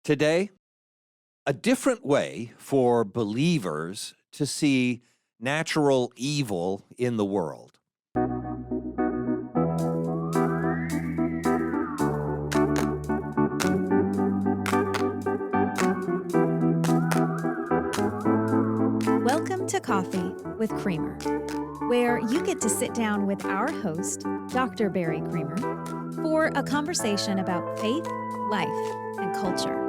Today, a different way for believers to see natural evil in the world. Welcome to Coffee with Creamer, where you get to sit down with our host, Dr. Barry Creamer, for a conversation about faith, life, and culture.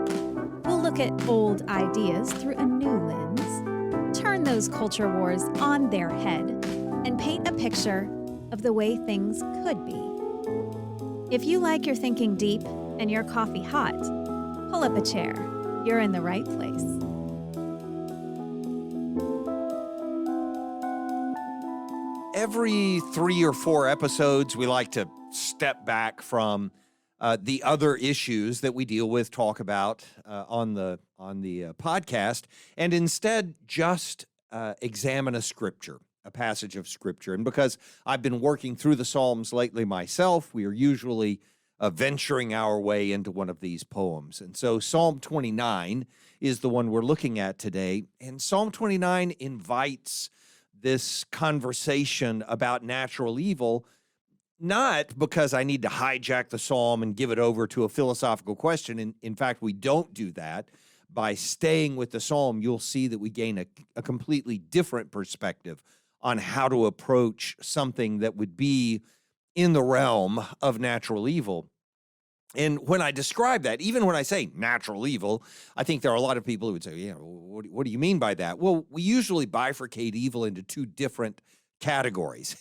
We'll look at old ideas through a new lens, turn those culture wars on their head, and paint a picture of the way things could be. If you like your thinking deep and your coffee hot, pull up a chair. You're in the right place. Every 3 or 4 episodes, we like to step back from the other issues that we deal with, talk about on the podcast, and instead just examine a scripture, a passage of scripture. And because I've been working through the Psalms lately myself, we are usually venturing our way into one of these poems. And so Psalm 29 is the one we're looking at today. And Psalm 29 invites this conversation about natural evil, not because I need to hijack the psalm and give it over to a philosophical question. In fact, we don't do that. By staying with the psalm, you'll see that we gain a completely different perspective on how to approach something that would be in the realm of natural evil. And when I describe that, even when I say natural evil, I think there are a lot of people who would say, yeah, what do you mean by that? Well, we usually bifurcate evil into 2 different categories,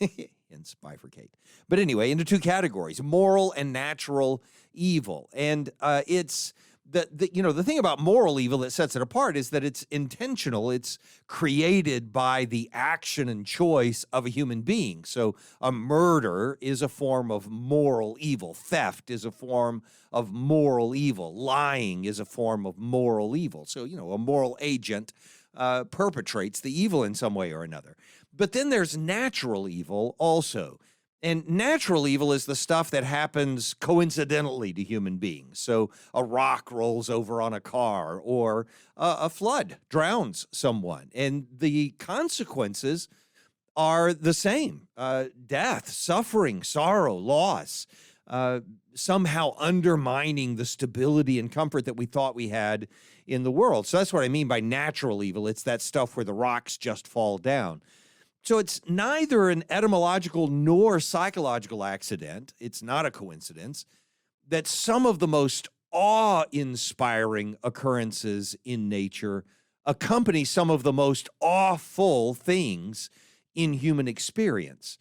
hence bifurcate. But anyway, into 2 categories, moral and natural evil. And it's the thing about moral evil that sets it apart is that it's intentional. It's created by the action and choice of a human being. So a murder is a form of moral evil. Theft is a form of moral evil. Lying is a form of moral evil. So, a moral agent perpetrates the evil in some way or another. But then there's natural evil also. And natural evil is the stuff that happens coincidentally to human beings. So a rock rolls over on a car, or a flood drowns someone. And the consequences are the same. Death, suffering, sorrow, loss, somehow undermining the stability and comfort that we thought we had in the world. So that's what I mean by natural evil. It's that stuff where the rocks just fall down. So it's neither an etymological nor psychological accident. It's not a coincidence that some of the most awe-inspiring occurrences in nature accompany some of the most awful things in human experience.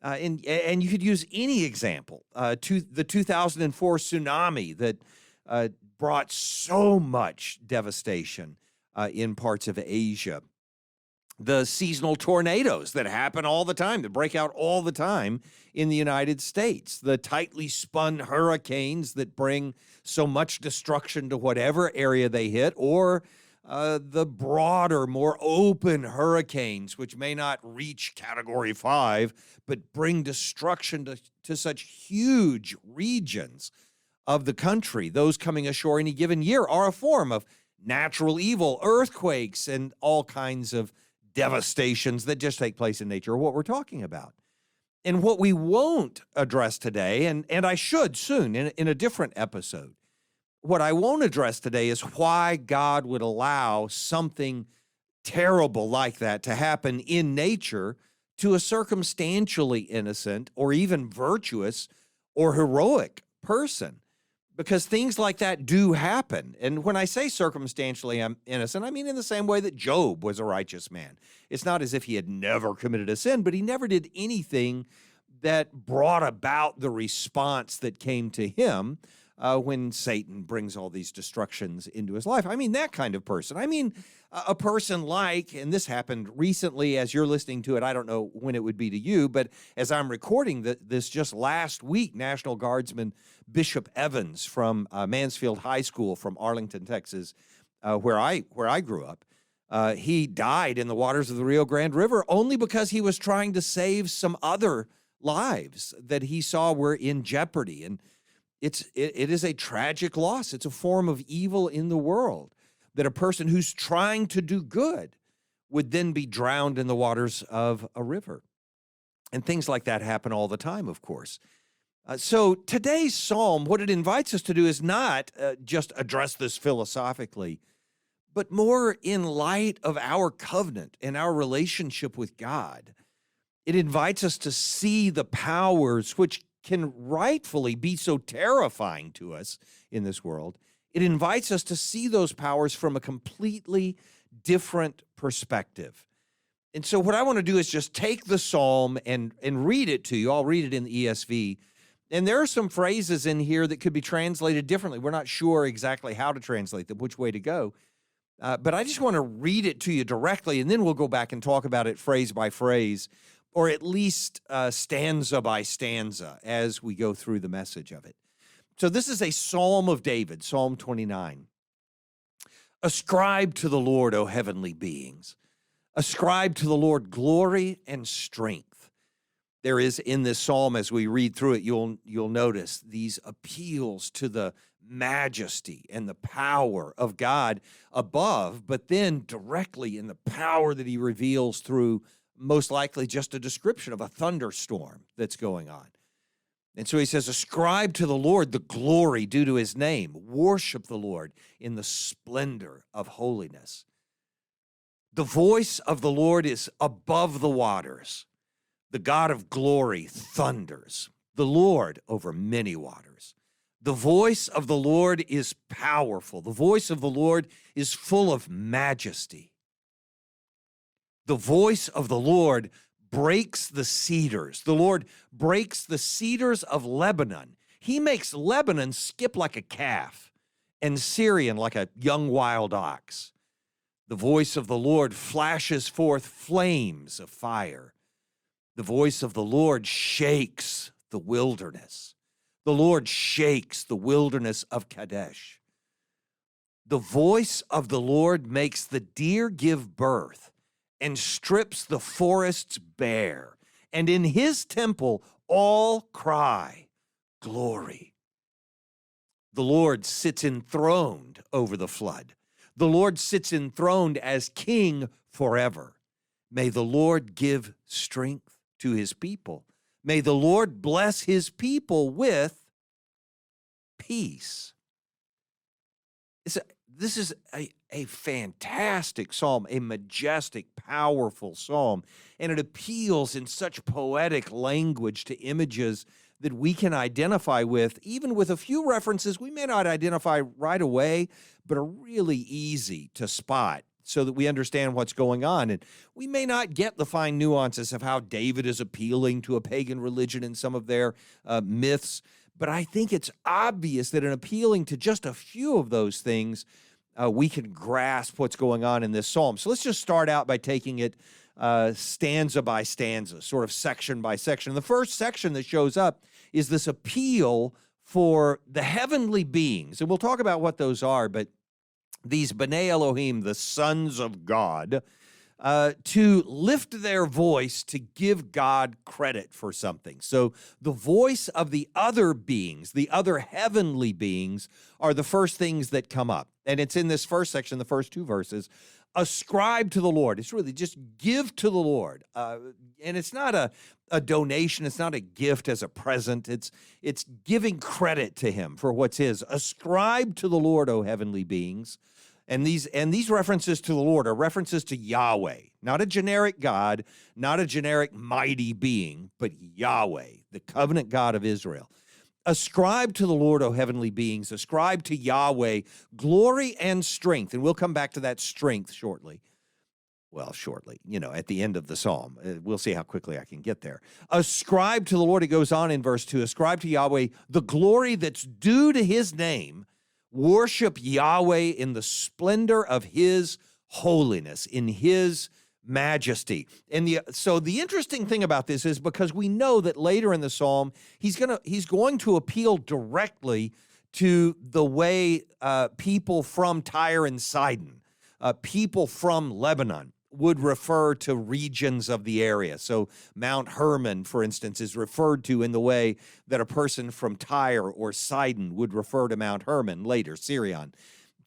And you could use any example. The 2004 tsunami that brought so much devastation in parts of Asia. The seasonal tornadoes that happen all the time, that break out all the time in the United States, the tightly spun hurricanes that bring so much destruction to whatever area they hit, or the broader, more open hurricanes, which may not reach Category 5, but bring destruction to such huge regions of the country. Those coming ashore any given year are a form of natural evil. Earthquakes and all kinds of devastations that just take place in nature are what we're talking about. And what we won't address today, and I should soon in a different episode, what I won't address today is why God would allow something terrible like that to happen in nature to a circumstantially innocent or even virtuous or heroic person. Because things like that do happen. And when I say circumstantially innocent, I mean in the same way that Job was a righteous man. It's not as if he had never committed a sin, but he never did anything that brought about the response that came to him when Satan brings all these destructions into his life. I mean that kind of person. I mean a person like, and this happened recently as you're listening to it, I don't know when it would be to you, but as I'm recording this just last week, National Guardsman Bishop Evans from Mansfield High School from Arlington, Texas, where I grew up, he died in the waters of the Rio Grande River only because he was trying to save some other lives that he saw were in jeopardy. And it is a tragic loss. It's a form of evil in the world that a person who's trying to do good would then be drowned in the waters of a river. And things like that happen all the time, of course. So today's psalm, what it invites us to do is not just address this philosophically, but more in light of our covenant and our relationship with God. It invites us to see the powers which can rightfully be so terrifying to us in this world. It invites us to see those powers from a completely different perspective. And so what I want to do is just take the psalm and read it to you. I'll read it in the ESV. And there are some phrases in here that could be translated differently. We're not sure exactly how to translate them, which way to go. But I just want to read it to you directly, and then we'll go back and talk about it phrase by phrase, or at least stanza by stanza as we go through the message of it. So this is a Psalm of David, Psalm 29. Ascribe to the Lord, O heavenly beings. Ascribe to the Lord glory and strength. There is in this psalm, as we read through it, you'll notice these appeals to the majesty and the power of God above, but then directly in the power that he reveals through most likely just a description of a thunderstorm that's going on. And so he says, ascribe to the Lord the glory due to his name. Worship the Lord in the splendor of holiness. The voice of the Lord is above the waters. The God of glory thunders. The Lord over many waters. The voice of the Lord is powerful. The voice of the Lord is full of majesty. The voice of the Lord breaks the cedars. The Lord breaks the cedars of Lebanon. He makes Lebanon skip like a calf and Syrian like a young wild ox. The voice of the Lord flashes forth flames of fire. The voice of the Lord shakes the wilderness. The Lord shakes the wilderness of Kadesh. The voice of the Lord makes the deer give birth and strips the forests bare. And in his temple all cry, glory. The Lord sits enthroned over the flood. The Lord sits enthroned as king forever. May the Lord give strength to his people. May the Lord bless his people with peace. This is a fantastic psalm, a majestic, powerful psalm, and it appeals in such poetic language to images that we can identify with, even with a few references we may not identify right away, but are really easy to spot so that we understand what's going on. And we may not get the fine nuances of how David is appealing to a pagan religion in some of their myths, but I think it's obvious that in appealing to just a few of those things, we can grasp what's going on in this psalm. So let's just start out by taking it stanza by stanza, sort of section by section. And the first section that shows up is this appeal for the heavenly beings. And we'll talk about what those are, but these B'nai Elohim, the sons of God, to lift their voice to give God credit for something. So the voice of the other beings, the other heavenly beings, are the first things that come up. And it's in this first section, the first two verses. Ascribe to the Lord. It's really just give to the Lord. And it's not a donation. It's not a gift as a present. It's giving credit to him for what's his. Ascribe to the Lord, O heavenly beings. And these references to the Lord are references to Yahweh, not a generic God, not a generic mighty being, but Yahweh, the covenant God of Israel. Ascribe to the Lord, O heavenly beings. Ascribe to Yahweh glory and strength. And we'll come back to that strength shortly. Well, shortly, at the end of the psalm. We'll see how quickly I can get there. Ascribe to the Lord, it goes on in verse 2, ascribe to Yahweh the glory that's due to his name. Worship Yahweh in the splendor of his holiness, in his majesty. And so the interesting thing about this is because we know that later in the psalm, he's going to appeal directly to the way people from Tyre and Sidon, people from Lebanon would refer to regions of the area. So Mount Hermon, for instance, is referred to in the way that a person from Tyre or Sidon would refer to Mount Hermon, later Sirion.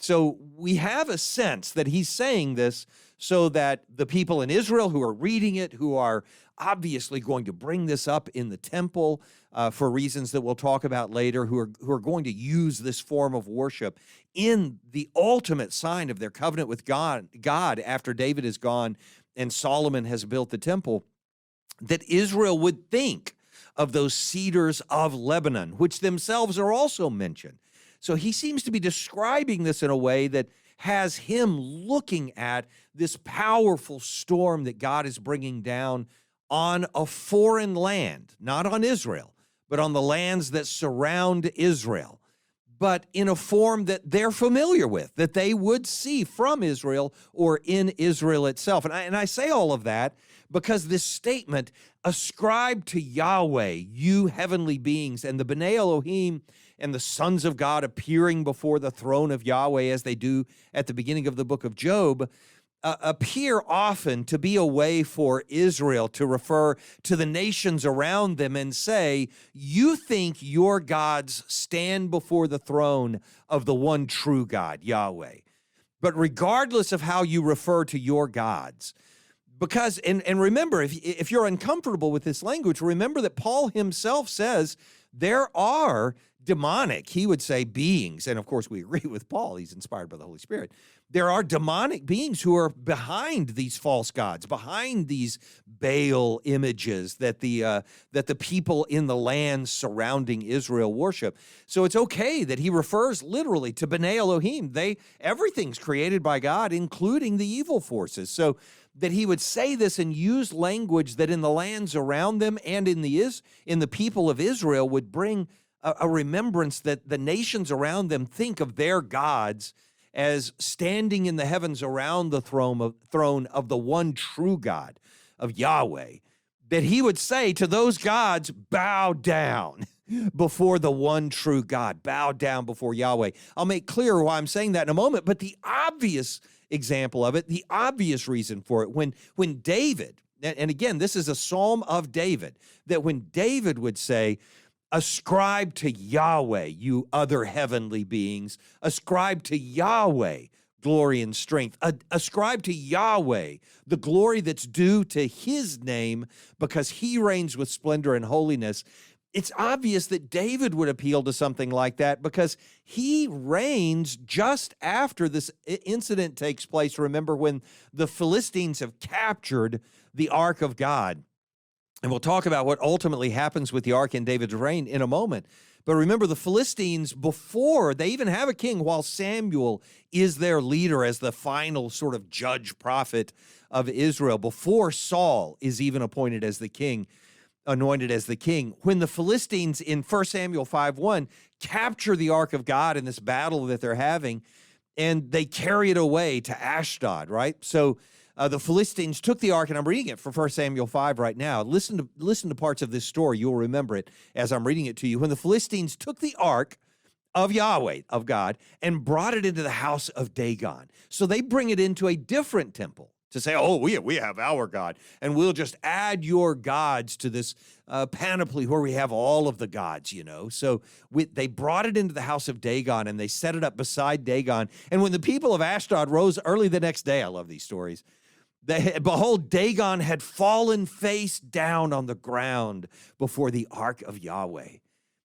So we have a sense that he's saying this so that the people in Israel who are reading it, who are obviously going to bring this up in the temple for reasons that we'll talk about later, who are going to use this form of worship in the ultimate sign of their covenant with God after David is gone and Solomon has built the temple, that Israel would think of those cedars of Lebanon, which themselves are also mentioned. So he seems to be describing this in a way that has him looking at this powerful storm that God is bringing down on a foreign land, not on Israel, but on the lands that surround Israel, but in a form that they're familiar with, that they would see from Israel or in Israel itself. And I say all of that because this statement, ascribe to Yahweh, you heavenly beings, and the B'nai Elohim and the sons of God appearing before the throne of Yahweh, as they do at the beginning of the book of Job, appear often to be a way for Israel to refer to the nations around them and say, you think your gods stand before the throne of the one true God, Yahweh. But regardless of how you refer to your gods, because, and remember, if you're uncomfortable with this language, remember that Paul himself says there are demonic, he would say, beings, and of course we agree with Paul, he's inspired by the Holy Spirit. There are demonic beings who are behind these false gods, behind these Baal images that the people in the land surrounding Israel worship. So it's okay that he refers literally to B'nai Elohim. Everything's created by God, including the evil forces. So that he would say this and use language that in the lands around them and in the people of Israel would bring a remembrance that the nations around them think of their gods as standing in the heavens around the throne of the one true God, of Yahweh, that he would say to those gods, bow down before the one true God, bow down before Yahweh. I'll make clear why I'm saying that in a moment, but the obvious example of it, the obvious reason for it, when David, and again, this is a psalm of David, that when David would say, ascribe to Yahweh, you other heavenly beings. Ascribe to Yahweh glory and strength. Ascribe to Yahweh the glory that's due to his name because he reigns with splendor and holiness. It's obvious that David would appeal to something like that because he reigns just after this incident takes place. Remember when the Philistines have captured the Ark of God. And we'll talk about what ultimately happens with the ark in David's reign in a moment. But remember, the Philistines, before they even have a king, while Samuel is their leader as the final sort of judge prophet of Israel, before Saul is even appointed as the king, anointed as the king, when the Philistines in 1 Samuel 5:1 capture the ark of God in this battle that they're having, and they carry it away to Ashdod, right? So the Philistines took the ark, and I'm reading it for 1 Samuel 5 right now. Listen to parts of this story. You'll remember it as I'm reading it to you. When the Philistines took the ark of Yahweh, of God, and brought it into the house of Dagon. So they bring it into a different temple to say, oh, we have our God, and we'll just add your gods to this panoply where we have all of the gods, you know. So they brought it into the house of Dagon, and they set it up beside Dagon. And when the people of Ashdod rose early the next day, I love these stories, behold, Dagon had fallen face down on the ground before the ark of Yahweh.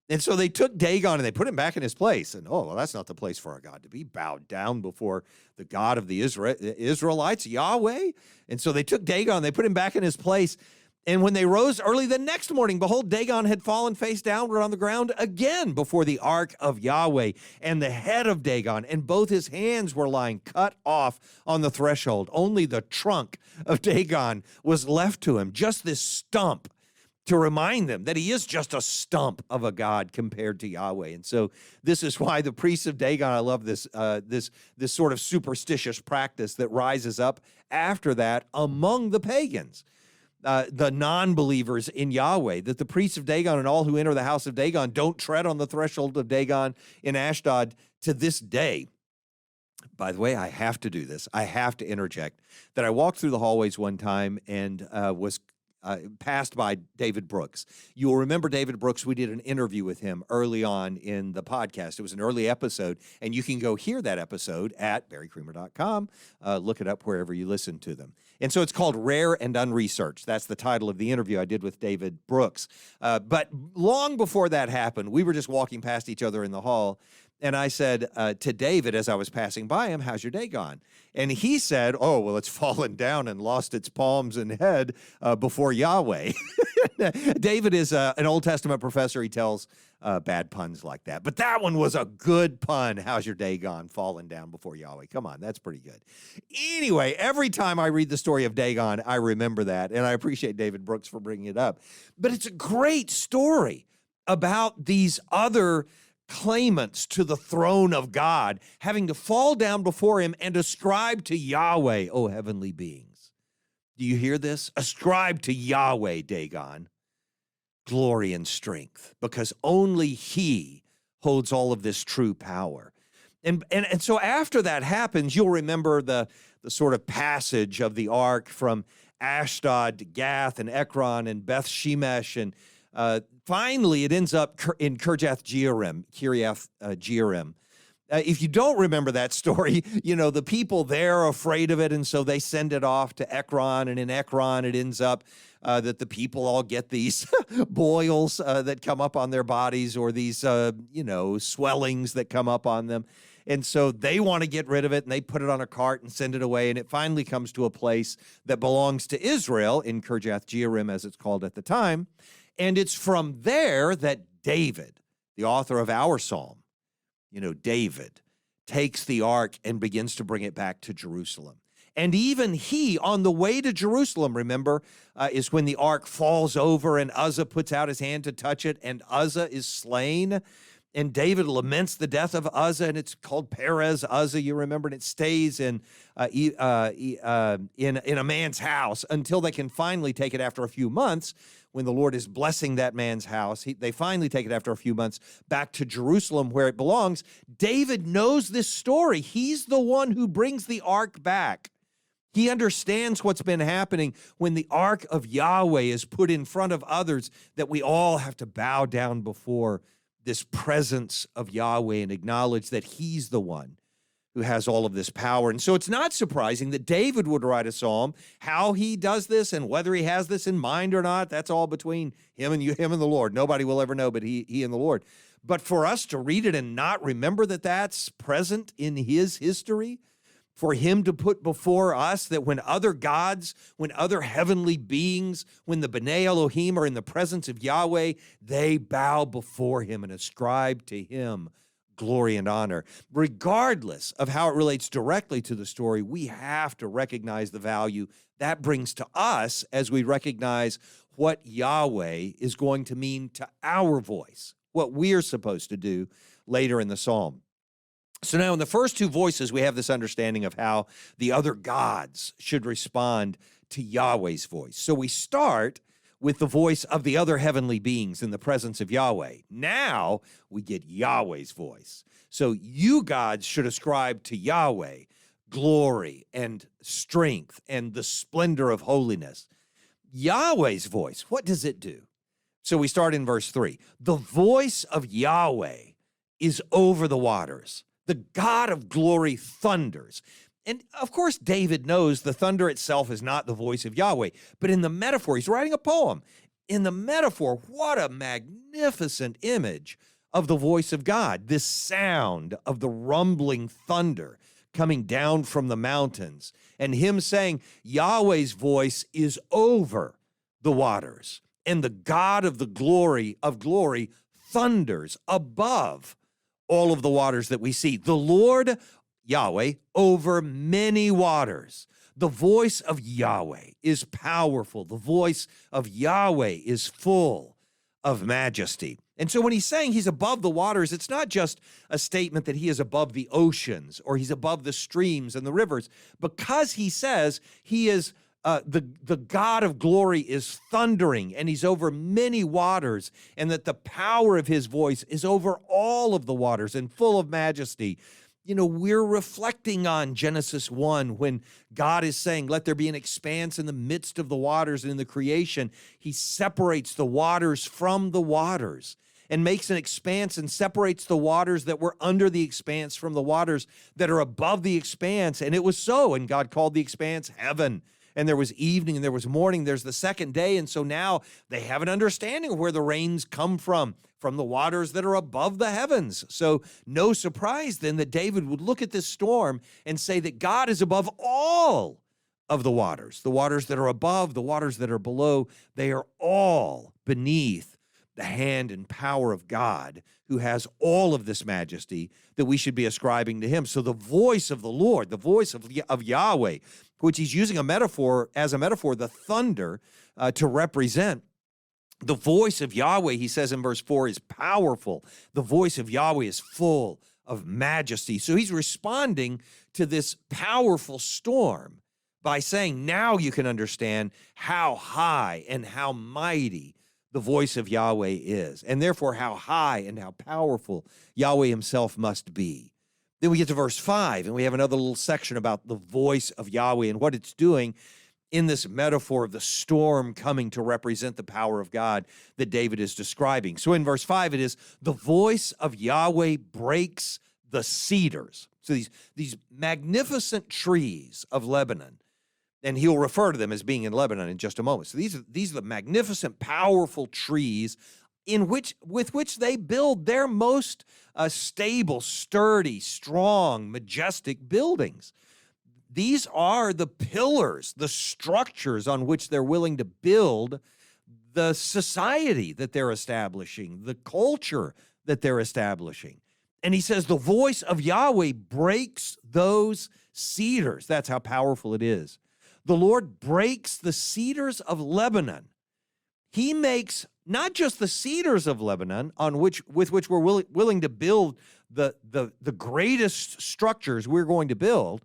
And so they took Dagon and they put him back in his place. And, oh, well, that's not the place for our God to be, bowed down before the God of the Israelites, Yahweh. And so they took Dagon, they put him back in his place. And when they rose early the next morning, behold, Dagon had fallen face downward on the ground again before the ark of Yahweh. And the head of Dagon and both his hands were lying cut off on the threshold. Only the trunk of Dagon was left to him, just this stump, to remind them that he is just a stump of a god compared to Yahweh. And so this is why the priests of Dagon, I love this, this sort of superstitious practice that rises up after that among the pagans. The non-believers in Yahweh, that the priests of Dagon and all who enter the house of Dagon don't tread on the threshold of Dagon in Ashdod to this day. By the way, I have to do this. I have to interject that I walked through the hallways one time and was passed by David Brooks. You'll remember David Brooks. We did an interview with him early on in the podcast. It was an early episode, and you can go hear that episode at barrycreamer.com. Look it up wherever you listen to them. And so it's called Rare and Unresearched. That's the title of the interview I did with David Brooks. But long before that happened, we were just walking past each other in the hall, and I said to David as I was passing by him, "How's your day gone?" And he said, "Oh, well, it's fallen down and lost its palms and head before Yahweh." David is an Old Testament professor. He tells bad puns like that. But that one was a good pun. How's your day gone? Fallen down before Yahweh. Come on, that's pretty good. Anyway, every time I read the story of Dagon, I remember that. And I appreciate David Brooks for bringing it up. But it's a great story about these other claimants to the throne of God having to fall down before him and ascribe to Yahweh, O heavenly beings. Do you hear this? Ascribe to Yahweh, Dagon, glory and strength, because only he holds all of this true power. And so after that happens, you'll remember the sort of passage of the ark from Ashdod to Gath and Ekron and Beth Shemesh, and finally, it ends up in Kiriath Jearim. If you don't remember that story, the people there are afraid of it, and so they send it off to Ekron, and in Ekron, it ends up that the people all get these boils that come up on their bodies, or these, swellings that come up on them. And so they want to get rid of it, and they put it on a cart and send it away, and it finally comes to a place that belongs to Israel, in Kiriath Jearim, as it's called at the time. And it's from there that David, the author of our psalm, David, takes the ark and begins to bring it back to Jerusalem. And even he, on the way to Jerusalem, remember, is when the ark falls over and Uzzah puts out his hand to touch it, and Uzzah is slain. And David laments the death of Uzzah, and it's called Perez Uzzah, you remember, and it stays in a man's house until they can finally take it after a few months. When the Lord is blessing that man's house, they finally take it after a few months back to Jerusalem where it belongs. David knows this story. He's the one who brings the ark back. He understands what's been happening when the ark of Yahweh is put in front of others, that we all have to bow down before this presence of Yahweh and acknowledge that he's the one who has all of this power. And so it's not surprising that David would write a psalm. How he does this and whether he has this in mind or not, that's all between him and the Lord. Nobody will ever know but he and the Lord. But for us to read it and not remember that that's present in his history, for him to put before us that when other gods, when other heavenly beings, when the B'nai Elohim are in the presence of Yahweh, they bow before him and ascribe to him glory and honor. Regardless of how it relates directly to the story, we have to recognize the value that brings to us as we recognize what Yahweh is going to mean to our voice, what we're supposed to do later in the psalm. So now in the first two voices, we have this understanding of how the other gods should respond to Yahweh's voice. So we start with the voice of the other heavenly beings in the presence of Yahweh. Now we get Yahweh's voice. So you gods should ascribe to Yahweh glory and strength and the splendor of holiness. Yahweh's voice, what does it do? So we start in verse 3. The voice of Yahweh is over the waters. The God of glory thunders. And of course, David knows the thunder itself is not the voice of Yahweh, but in the metaphor, he's writing a poem. In the metaphor, what a magnificent image of the voice of God, this sound of the rumbling thunder coming down from the mountains, and him saying Yahweh's voice is over the waters, and the God of the glory thunders above all of the waters that we see. The Lord Yahweh over many waters. The voice of Yahweh is powerful. The voice of Yahweh is full of majesty. And so when he's saying he's above the waters, it's not just a statement that he is above the oceans or he's above the streams and the rivers. Because he says he is the God of glory is thundering and he's over many waters, and that the power of his voice is over all of the waters and full of majesty. we're reflecting on Genesis 1 when God is saying, let there be an expanse in the midst of the waters, and in the creation, he separates the waters from the waters and makes an expanse and separates the waters that were under the expanse from the waters that are above the expanse. And it was so, and God called the expanse heaven. And there was evening and there was morning. There's the second day. And so now they have an understanding of where the rains come from the waters that are above the heavens. So no surprise then that David would look at this storm and say that God is above all of the waters that are above, the waters that are below. They are all beneath the hand and power of God, who has all of this majesty that we should be ascribing to him. So the voice of the Lord, the voice of Yahweh, which he's using as a metaphor, the thunder, to represent. The voice of Yahweh, he says in verse 4, is powerful. The voice of Yahweh is full of majesty. So he's responding to this powerful storm by saying, now you can understand how high and how mighty the voice of Yahweh is, and therefore how high and how powerful Yahweh himself must be. Then we get to verse 5, and we have another little section about the voice of Yahweh and what it's doing in this metaphor of the storm coming to represent the power of God that David is describing. So in verse 5, it is, the voice of Yahweh breaks the cedars. So these magnificent trees of Lebanon, and he'll refer to them as being in Lebanon in just a moment. So these are the magnificent, powerful trees with which they build their most stable, sturdy, strong, majestic buildings. These are the pillars, the structures on which they're willing to build the society that they're establishing, the culture that they're establishing. And he says the voice of Yahweh breaks those cedars. That's how powerful it is. The Lord breaks the cedars of Lebanon. He makes not just the cedars of Lebanon with which we're willing to build the greatest structures we're going to build.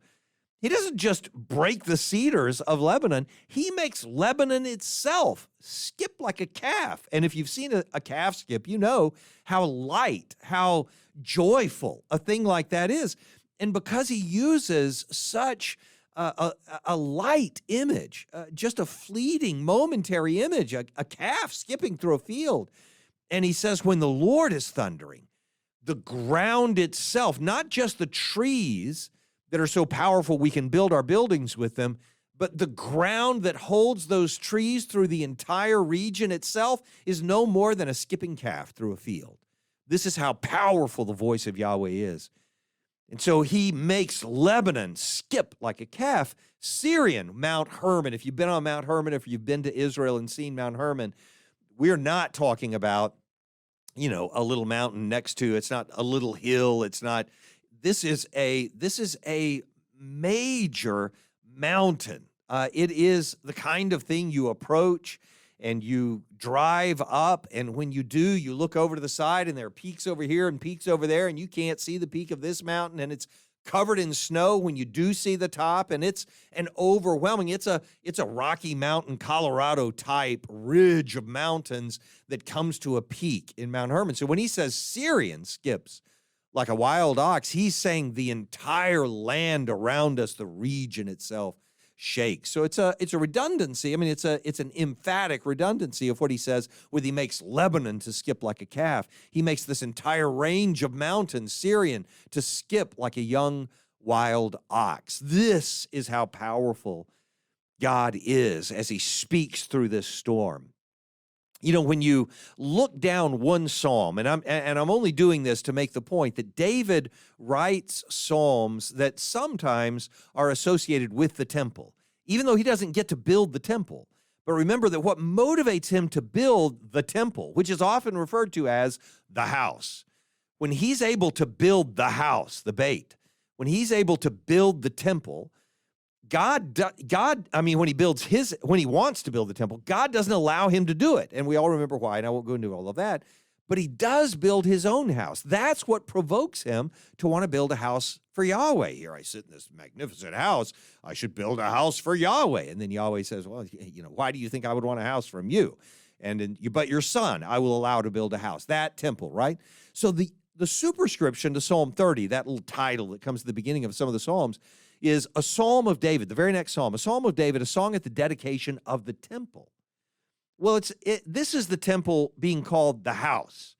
He doesn't just break the cedars of Lebanon. He makes Lebanon itself skip like a calf. And if you've seen a calf skip, you know how light, how joyful a thing like that is. And because he uses such a light image, just a fleeting, momentary image, a calf skipping through a field. And he says, when the Lord is thundering, the ground itself, not just the trees that are so powerful we can build our buildings with them, but the ground that holds those trees through the entire region itself is no more than a skipping calf through a field. This is how powerful the voice of Yahweh is. And so he makes Lebanon skip like a calf. Syrian, Mount Hermon. If you've been on Mount Hermon, if you've been to Israel and seen Mount Hermon, we're not talking about, a little mountain next to, it's not a little hill. It's not, this is a major mountain. It is the kind of thing you approach and you drive up, and when you do, you look over to the side, and there are peaks over here and peaks over there, and you can't see the peak of this mountain, and it's covered in snow when you do see the top, and it's an overwhelming, it's a Rocky Mountain, Colorado type ridge of mountains that comes to a peak in Mount Hermon. So when he says Syrian skips like a wild ox, he's saying the entire land around us, the region itself, shakes. So it's a redundancy. I mean, it's an emphatic redundancy of what he says when he makes Lebanon to skip like a calf. He makes this entire range of mountains, Syrian, to skip like a young wild ox. This is how powerful God is as he speaks through this storm. When you look down one psalm, and I'm only doing this to make the point that David writes psalms that sometimes are associated with the temple, even though he doesn't get to build the temple. But remember that what motivates him to build the temple, which is often referred to as the house, when he's able to build the house, the Beit, when he's able to build the temple, when he wants to build the temple, God doesn't allow him to do it. And we all remember why, and I won't go into all of that. But he does build his own house. That's what provokes him to want to build a house for Yahweh. Here I sit in this magnificent house. I should build a house for Yahweh. And then Yahweh says, well, why do you think I would want a house from you? But your son, I will allow to build a house. That temple, right? So the the superscription to Psalm 30, that little title that comes at the beginning of some of the Psalms, is a Psalm of David, the very next Psalm, a Psalm of David, a song at the dedication of the temple. Well, this is the temple being called the house.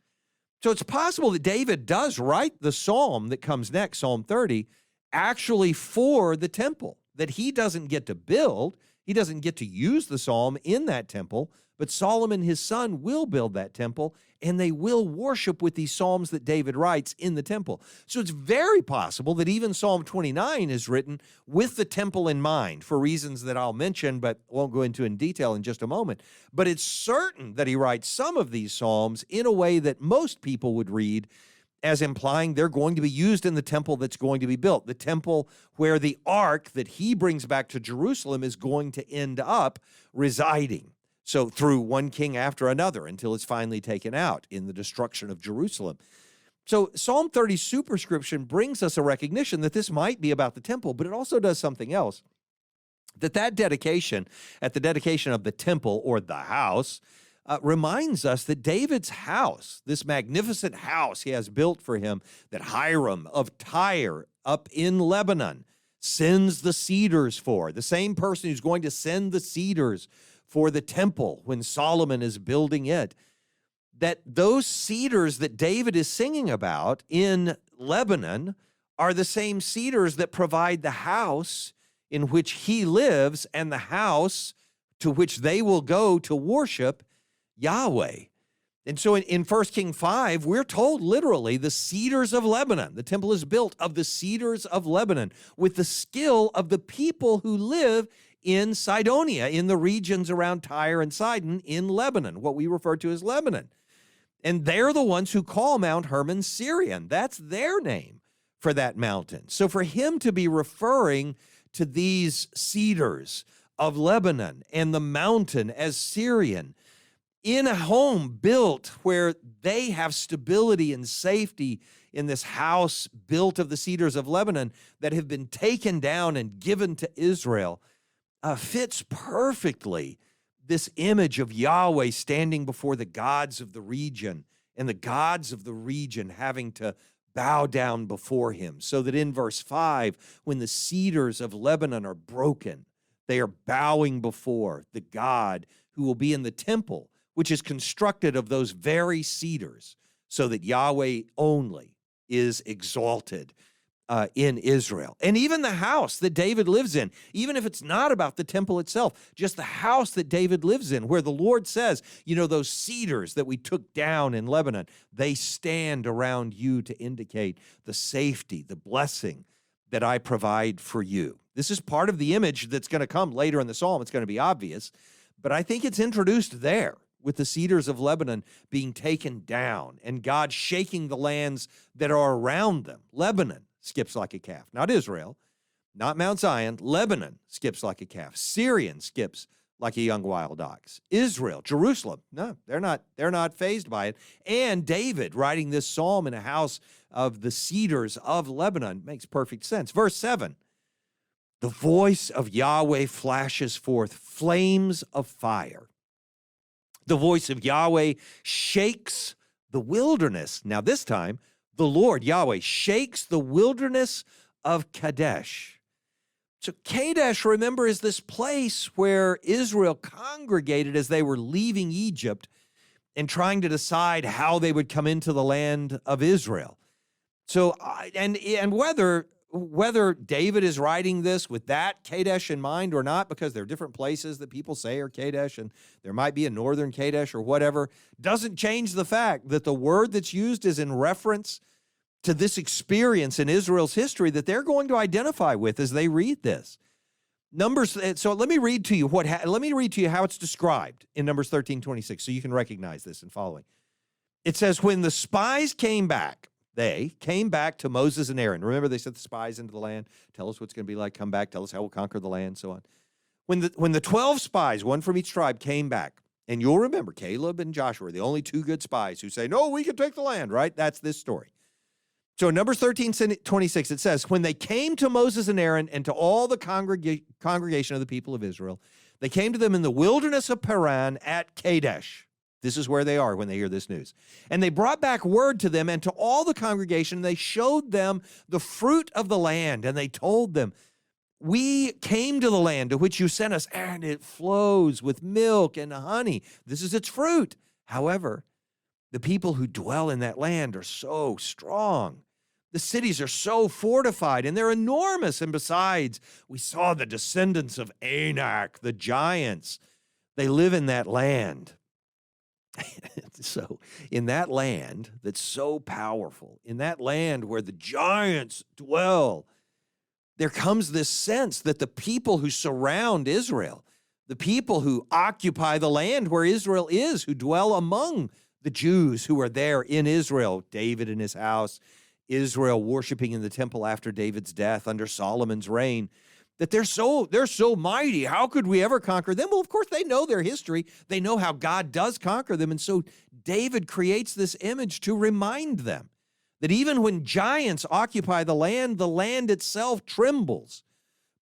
So it's possible that David does write the psalm that comes next, Psalm 30, actually for the temple, that he doesn't get to build, he doesn't get to use the psalm in that temple, but Solomon, his son, will build that temple, and they will worship with these psalms that David writes in the temple. So it's very possible that even Psalm 29 is written with the temple in mind for reasons that I'll mention, but won't go into in detail in just a moment. But it's certain that he writes some of these psalms in a way that most people would read as implying they're going to be used in the temple that's going to be built, the temple where the ark that he brings back to Jerusalem is going to end up residing. So through one king after another until it's finally taken out in the destruction of Jerusalem. So Psalm 30's superscription brings us a recognition that this might be about the temple, but it also does something else. That dedication, at the dedication of the temple or the house, reminds us that David's house, this magnificent house he has built for him, that Hiram of Tyre up in Lebanon sends the cedars for, the same person who's going to send the cedars for the temple when Solomon is building it, that those cedars that David is singing about in Lebanon are the same cedars that provide the house in which he lives and the house to which they will go to worship Yahweh. And so in 1 Kings 5, we're told literally the cedars of Lebanon. The temple is built of the cedars of Lebanon with the skill of the people who live in Sidonia, in the regions around Tyre and Sidon in Lebanon, what we refer to as Lebanon. And they're the ones who call Mount Hermon Syrian. That's their name for that mountain. So for him to be referring to these cedars of Lebanon and the mountain as Syrian, in a home built where they have stability and safety in this house built of the cedars of Lebanon that have been taken down and given to Israel, fits perfectly this image of Yahweh standing before the gods of the region and the gods of the region having to bow down before him. So that in verse 5, when the cedars of Lebanon are broken, they are bowing before the God who will be in the temple, which is constructed of those very cedars, so that Yahweh only is exalted in Israel. And even the house that David lives in, even if it's not about the temple itself, just the house that David lives in, where the Lord says, you know, those cedars that we took down in Lebanon, they stand around you to indicate the safety, the blessing that I provide for you. This is part of the image that's going to come later in the psalm. It's going to be obvious, but I think it's introduced there with the cedars of Lebanon being taken down and God shaking the lands that are around them. Lebanon skips like a calf. Not Israel, not Mount Zion. Lebanon skips like a calf. Syrian skips like a young wild ox. Israel, Jerusalem, no, they're not fazed by it. And David writing this psalm in a house of the cedars of Lebanon makes perfect sense. Verse 7, the voice of Yahweh flashes forth flames of fire. The voice of Yahweh shakes the wilderness. Now this time, the Lord, Yahweh, shakes the wilderness of Kadesh. So Kadesh, remember, is this place where Israel congregated as they were leaving Egypt and trying to decide how they would come into the land of Israel. So, and whether David is writing this with that Kadesh in mind or not, because there are different places that people say are Kadesh, and there might be a northern Kadesh or whatever, doesn't change the fact that the word that's used is in reference to this experience in Israel's history that they're going to identify with as they read this. Numbers. So let me read to you how it's described in Numbers 13:26, so you can recognize this and following. It says, when the spies came back, they came back to Moses and Aaron. Remember, they sent the spies into the land. Tell us what's going to be like. Come back. Tell us how we'll conquer the land, so on. When the 12 spies, one from each tribe, came back, and you'll remember Caleb and Joshua are the only two good spies who say, no, we can take the land, right? That's this story. So in Numbers 13:26, it says, when they came to Moses and Aaron and to all the congregation of the people of Israel, they came to them in the wilderness of Paran at Kadesh. This is where they are when they hear this news. And they brought back word to them and to all the congregation. They showed them the fruit of the land, and they told them, we came to the land to which you sent us, and it flows with milk and honey. This is its fruit. However, the people who dwell in that land are so strong. The cities are so fortified, and they're enormous. And besides, we saw the descendants of Anak, the giants. They live in that land. So in that land that's so powerful, in that land where the giants dwell, there comes this sense that the people who surround Israel, the people who occupy the land where Israel is, who dwell among the Jews who are there in Israel, David and his house, Israel worshiping in the temple after David's death under Solomon's reign, that they're so mighty. How could we ever conquer them? Well, of course, they know their history. They know how God does conquer them. And so David creates this image to remind them that even when giants occupy the land itself trembles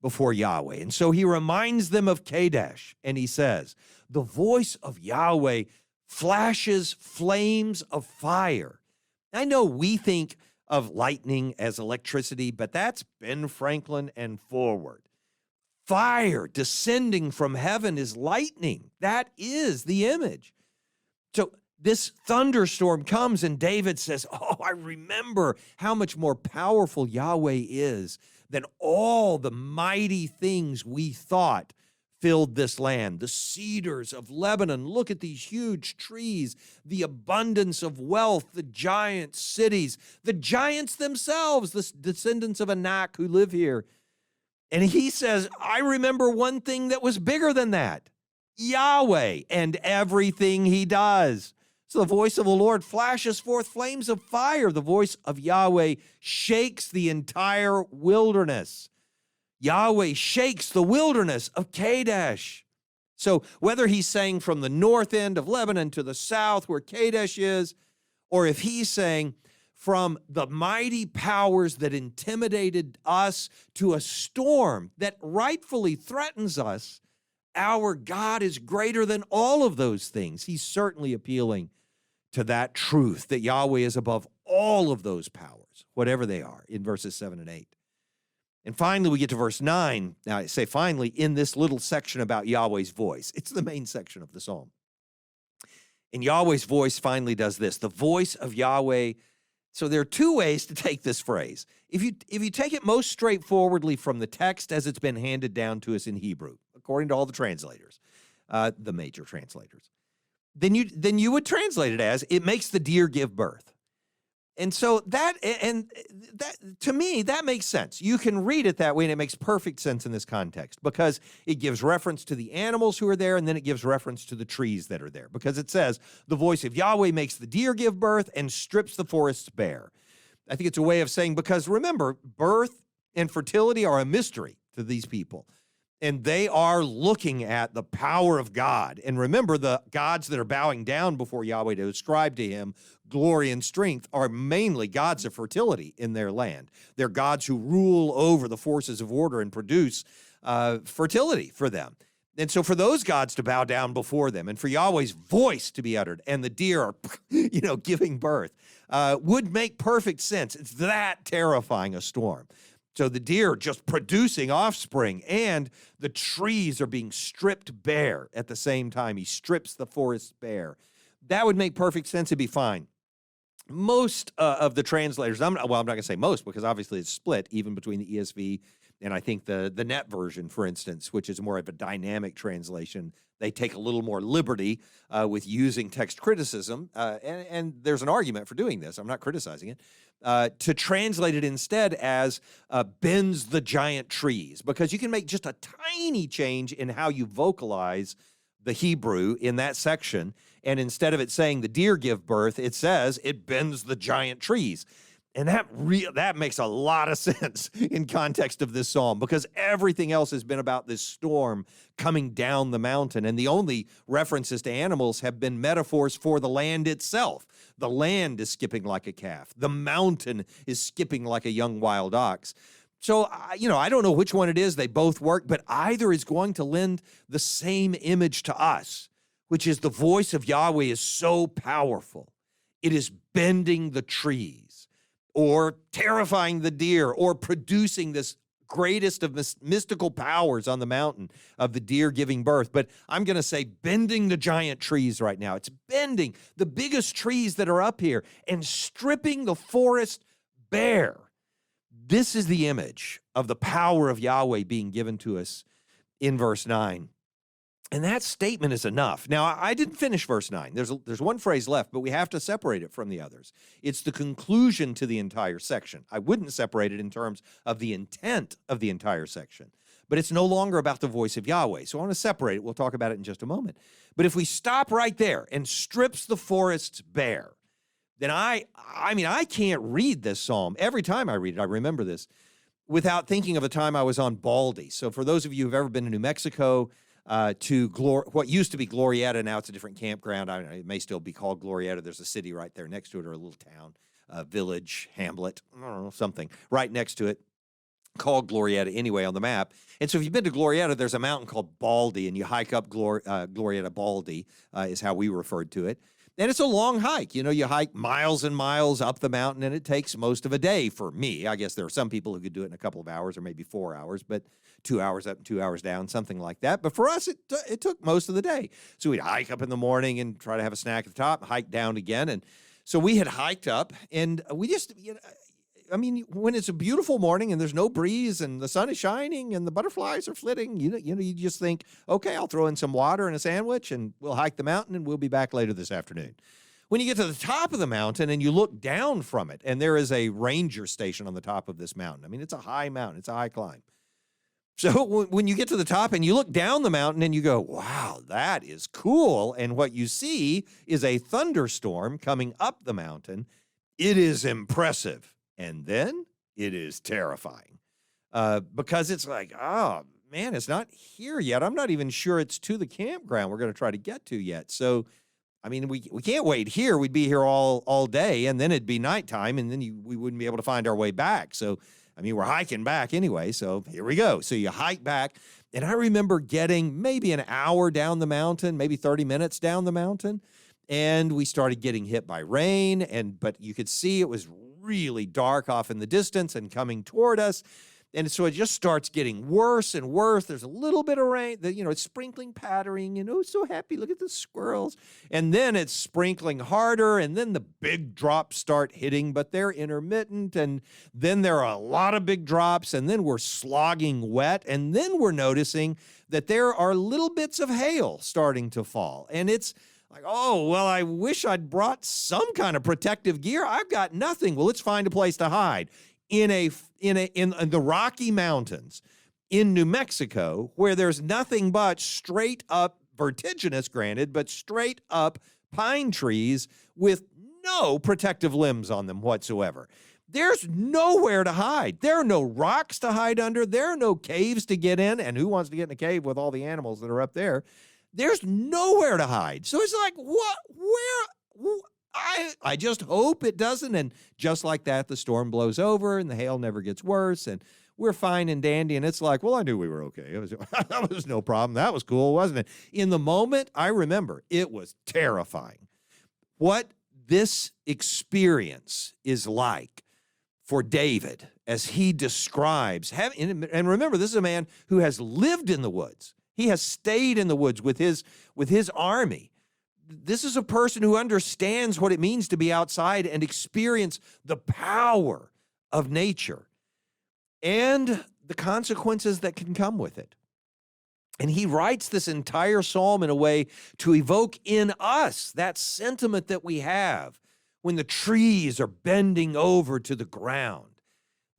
before Yahweh. And so he reminds them of Kadesh, and he says, the voice of Yahweh flashes flames of fire. I know we think of lightning as electricity, but that's Ben Franklin and forward. Fire descending from heaven is lightning. That is the image. So this thunderstorm comes, and David says, oh, I remember how much more powerful Yahweh is than all the mighty things we thought filled this land. The cedars of Lebanon, look at these huge trees, the abundance of wealth, the giant cities, the giants themselves, the descendants of Anak who live here. And he says, I remember one thing that was bigger than that, Yahweh and everything he does. So the voice of the Lord flashes forth flames of fire. The voice of Yahweh shakes the entire wilderness. Yahweh shakes the wilderness of Kadesh. So whether he's saying from the north end of Lebanon to the south where Kadesh is, or if he's saying from the mighty powers that intimidated us to a storm that rightfully threatens us, our God is greater than all of those things. He's certainly appealing to that truth that Yahweh is above all of those powers, whatever they are, in verses 7 and 8. And finally, we get to verse 9. Now, I say finally in this little section about Yahweh's voice. It's the main section of the psalm. And Yahweh's voice finally does this. The voice of Yahweh. So there are two ways to take this phrase. If you take it most straightforwardly from the text as it's been handed down to us in Hebrew, according to all the translators, the major translators, then you would translate it as, it makes the deer give birth. And so that to me, that makes sense. You can read it that way, and it makes perfect sense in this context because it gives reference to the animals who are there, and then it gives reference to the trees that are there because it says, the voice of Yahweh makes the deer give birth and strips the forests bare. I think it's a way of saying, because remember, birth and fertility are a mystery to these people. And they are looking at the power of God. And remember, the gods that are bowing down before Yahweh to ascribe to him glory and strength are mainly gods of fertility in their land. They're gods who rule over the forces of order and produce fertility for them. And so for those gods to bow down before them and for Yahweh's voice to be uttered and the deer are, giving birth would make perfect sense. It's that terrifying a storm. So the deer just producing offspring, and the trees are being stripped bare at the same time. He strips the forest bare. That would make perfect sense. It'd be fine. Most of the translators, I'm not going to say most because obviously it's split even between the ESV and I think the net version, for instance, which is more of a dynamic translation. They take a little more liberty with using text criticism, and there's an argument for doing this. I'm not criticizing it. To translate it instead as bends the giant trees, because you can make just a tiny change in how you vocalize the Hebrew in that section, and instead of it saying the deer give birth, it says it bends the giant trees. And that makes a lot of sense in context of this psalm, because everything else has been about this storm coming down the mountain. And the only references to animals have been metaphors for the land itself. The land is skipping like a calf. The mountain is skipping like a young wild ox. So, I don't know which one it is. They both work, but either is going to lend the same image to us, which is the voice of Yahweh, is so powerful. It is bending the trees or terrifying the deer or producing this greatest of mystical powers on the mountain of the deer giving birth. But I'm going to say bending the giant trees right now. It's bending the biggest trees that are up here and stripping the forest bare. This is the image of the power of Yahweh being given to us in verse 9. And that statement is enough. Now, I didn't finish verse 9. There's one phrase left, but we have to separate it from the others. It's the conclusion to the entire section. I wouldn't separate it in terms of the intent of the entire section, but it's no longer about the voice of Yahweh. So I want to separate it. We'll talk about it in just a moment. But if we stop right there and strips the forests bare, then I can't read this psalm. Every time I read it, I remember this, without thinking of a time I was on Baldy. So for those of you who've ever been to New Mexico, to what used to be Glorieta, now it's a different campground. I don't know, it may still be called Glorieta. There's a city right there next to it, or a little town, village, hamlet, I don't know, something right next to it called Glorieta anyway on the map. And so if you've been to Glorieta, there's a mountain called Baldy, and you hike up Glorieta Baldy is how we referred to it. And it's a long hike. You know, you hike miles and miles up the mountain, and it takes most of a day for me. I guess there are some people who could do it in a couple of hours or maybe 4 hours, but 2 hours up and 2 hours down, something like that. But for us, it took most of the day. So we'd hike up in the morning and try to have a snack at the top, hike down again. And so we had hiked up, and we just, when it's a beautiful morning and there's no breeze and the sun is shining and the butterflies are flitting, you just think, okay, I'll throw in some water and a sandwich and we'll hike the mountain and we'll be back later this afternoon. When you get to the top of the mountain and you look down from it, and there is a ranger station on the top of this mountain. I mean, it's a high mountain. It's a high climb. So when you get to the top and you look down the mountain and you go, wow, that is cool. And what you see is a thunderstorm coming up the mountain. It is impressive. And then it is terrifying because it's like, oh, man, it's not here yet. I'm not even sure it's to the campground we're going to try to get to yet. So, I mean, we can't wait here. We'd be here all day, and then it'd be nighttime, and then we wouldn't be able to find our way back. So, I mean, we're hiking back anyway, so here we go. So you hike back, and I remember getting maybe an hour down the mountain, maybe 30 minutes down the mountain, and we started getting hit by rain, but you could see it was really dark off in the distance and coming toward us. And so it just starts getting worse and worse. There's a little bit of rain, it's sprinkling, pattering, so happy. Look at the squirrels. And then it's sprinkling harder, and then the big drops start hitting, but they're intermittent. And then there are a lot of big drops, and then we're slogging wet. And then we're noticing that there are little bits of hail starting to fall. And it's like, oh, well, I wish I'd brought some kind of protective gear. I've got nothing. Well, let's find a place to hide. In the Rocky Mountains in New Mexico, where there's nothing but straight up, vertiginous granted, but straight up pine trees with no protective limbs on them whatsoever. There's nowhere to hide. There are no rocks to hide under. There are no caves to get in. And who wants to get in a cave with all the animals that are up there? There's nowhere to hide. So it's like, what? Where? I just hope it doesn't. And just like that, the storm blows over and the hail never gets worse. And we're fine and dandy. And it's like, well, I knew we were okay. That was no problem. That was cool, wasn't it? In the moment, I remember it was terrifying. What this experience is like for David as he describes, and remember, this is a man who has lived in the woods. He has stayed in the woods with his army. This is a person who understands what it means to be outside and experience the power of nature and the consequences that can come with it. And he writes this entire psalm in a way to evoke in us that sentiment that we have when the trees are bending over to the ground.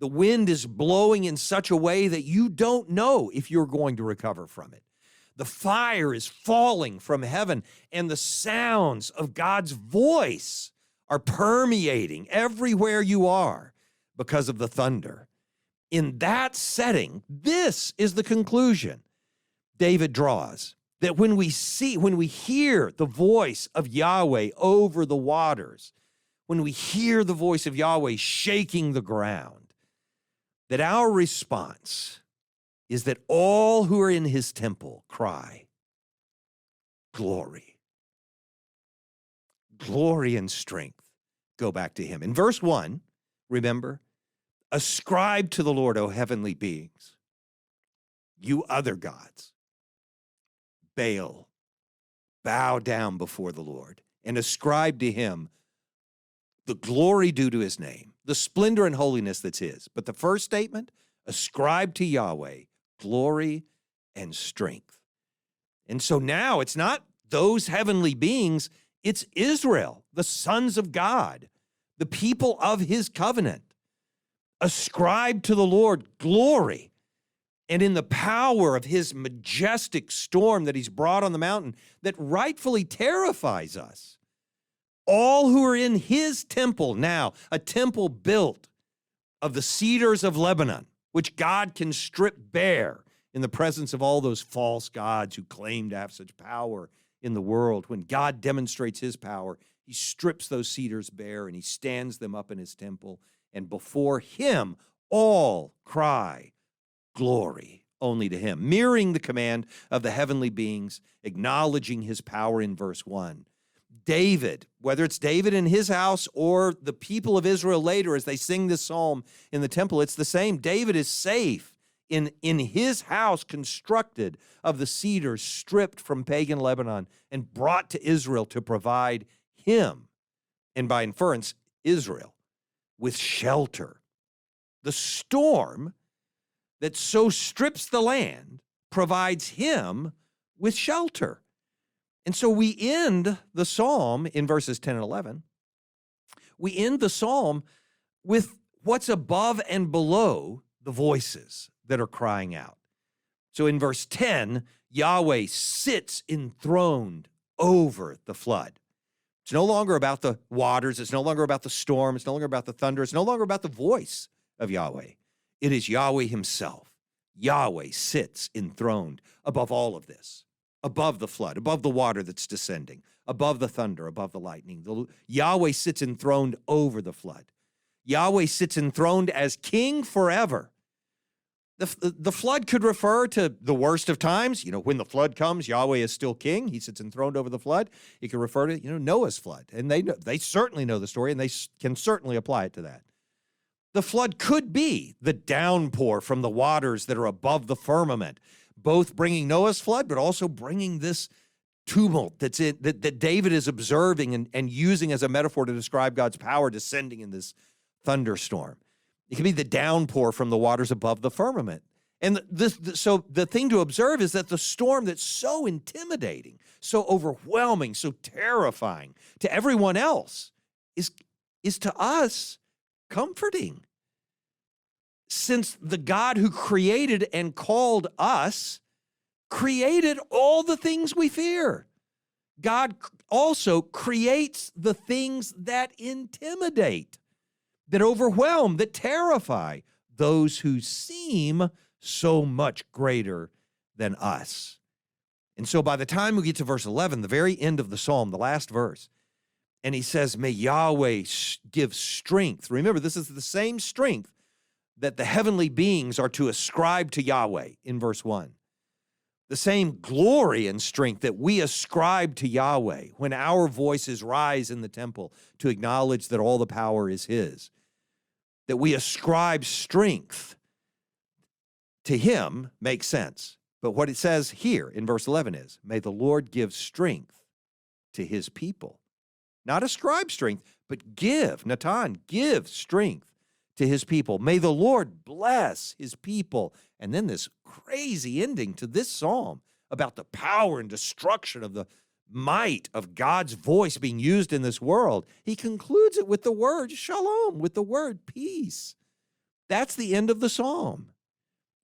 The wind is blowing in such a way that you don't know if you're going to recover from it. The fire is falling from heaven, and the sounds of God's voice are permeating everywhere you are because of the thunder. In that setting, this is the conclusion David draws, that when we hear the voice of Yahweh over the waters, when we hear the voice of Yahweh shaking the ground, that our response is that all who are in his temple cry, glory. glory and strength go back to him. In verse 1, remember, ascribe to the Lord, O heavenly beings, you other gods. Baal, bow down before the Lord and ascribe to him the glory due to his name, the splendor and holiness that's his. But the first statement, ascribe to Yahweh glory and strength. And so now it's not those heavenly beings, it's Israel, the sons of God, the people of his covenant. Ascribe to the Lord glory. And in the power of his majestic storm that he's brought on the mountain that rightfully terrifies us. All who are in his temple now, a temple built of the cedars of Lebanon, which God can strip bare in the presence of all those false gods who claim to have such power in the world. When God demonstrates his power, he strips those cedars bare and he stands them up in his temple. And before him, all cry, glory only to him, mirroring the command of the heavenly beings, acknowledging his power in verse 1. David, whether it's David in his house or the people of Israel later as they sing this psalm in the temple, it's the same. David is safe in his house constructed of the cedars stripped from pagan Lebanon and brought to Israel to provide him, and by inference, Israel, with shelter. The storm that so strips the land provides him with shelter. And so we end the psalm in verses 10 and 11. We end the psalm with what's above and below the voices that are crying out. So in verse 10, Yahweh sits enthroned over the flood. It's no longer about the waters. It's no longer about the storm. It's no longer about the thunder. It's no longer about the voice of Yahweh. It is Yahweh himself. Yahweh sits enthroned above all of this, above the flood, above the water that's descending, above the thunder, above the lightning. Yahweh sits enthroned over the flood. Yahweh sits enthroned as king forever. The flood could refer to the worst of times. When the flood comes, Yahweh is still king. He sits enthroned over the flood. It could refer to, Noah's flood. And they certainly know the story, and they can certainly apply it to that. The flood could be the downpour from the waters that are above the firmament, both bringing Noah's flood, but also bringing this tumult that David is observing and using as a metaphor to describe God's power descending in this thunderstorm. It can be the downpour from the waters above the firmament. And so the thing to observe is that the storm that's so intimidating, so overwhelming, so terrifying to everyone else is to us comforting. Since the God who created and called us created all the things we fear. God also creates the things that intimidate, that overwhelm, that terrify those who seem so much greater than us. And so by the time we get to verse 11, the very end of the psalm, the last verse, and he says, may Yahweh give strength. Remember, this is the same strength that the heavenly beings are to ascribe to Yahweh in verse 1. The same glory and strength that we ascribe to Yahweh when our voices rise in the temple to acknowledge that all the power is his. That we ascribe strength to him makes sense. But what it says here in verse 11 is, may the Lord give strength to his people. Not ascribe strength, but give strength to his people. May the Lord bless his people. And then this crazy ending to this psalm about the power and destruction of the might of God's voice being used in this world. He concludes it with the word shalom, with the word peace. That's the end of the psalm.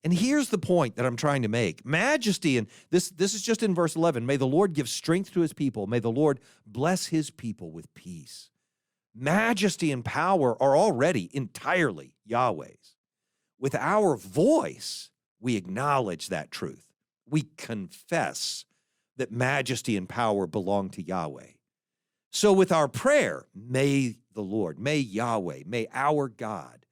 And here's the point that I'm trying to make. Majesty, and this is just in verse 11, may the Lord give strength to his people. May the Lord bless his people with peace. Majesty and power are already entirely Yahweh's. With our voice, we acknowledge that truth. We confess that majesty and power belong to Yahweh. So with our prayer, may the Lord, may Yahweh, may our God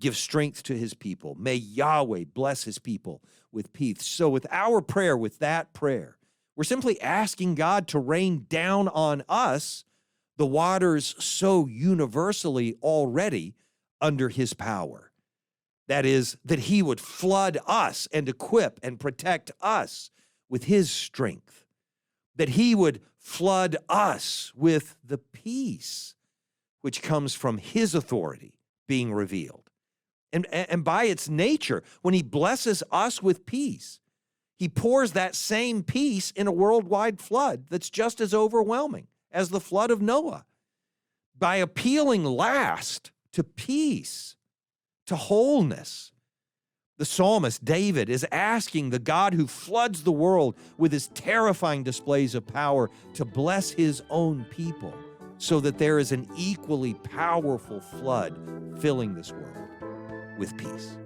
give strength to his people. May Yahweh bless his people with peace. So with our prayer, with that prayer, we're simply asking God to rain down on us the waters so universally already under his power. That is, that he would flood us and equip and protect us with his strength, that he would flood us with the peace which comes from his authority being revealed. And by its nature, when he blesses us with peace, he pours that same peace in a worldwide flood that's just as overwhelming as the flood of Noah. By appealing last to peace, to wholeness, the psalmist David is asking the God who floods the world with his terrifying displays of power to bless his own people so that there is an equally powerful flood filling this world with peace.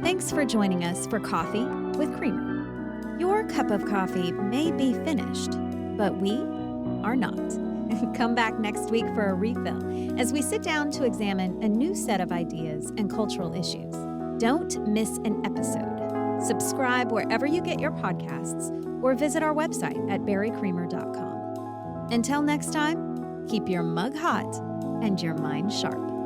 Thanks for joining us for Coffee with Creamer. Your cup of coffee may be finished, but we are not. Come back next week for a refill as we sit down to examine a new set of ideas and cultural issues. Don't miss an episode. Subscribe wherever you get your podcasts or visit our website at barrycreamer.com. Until next time, keep your mug hot and your mind sharp.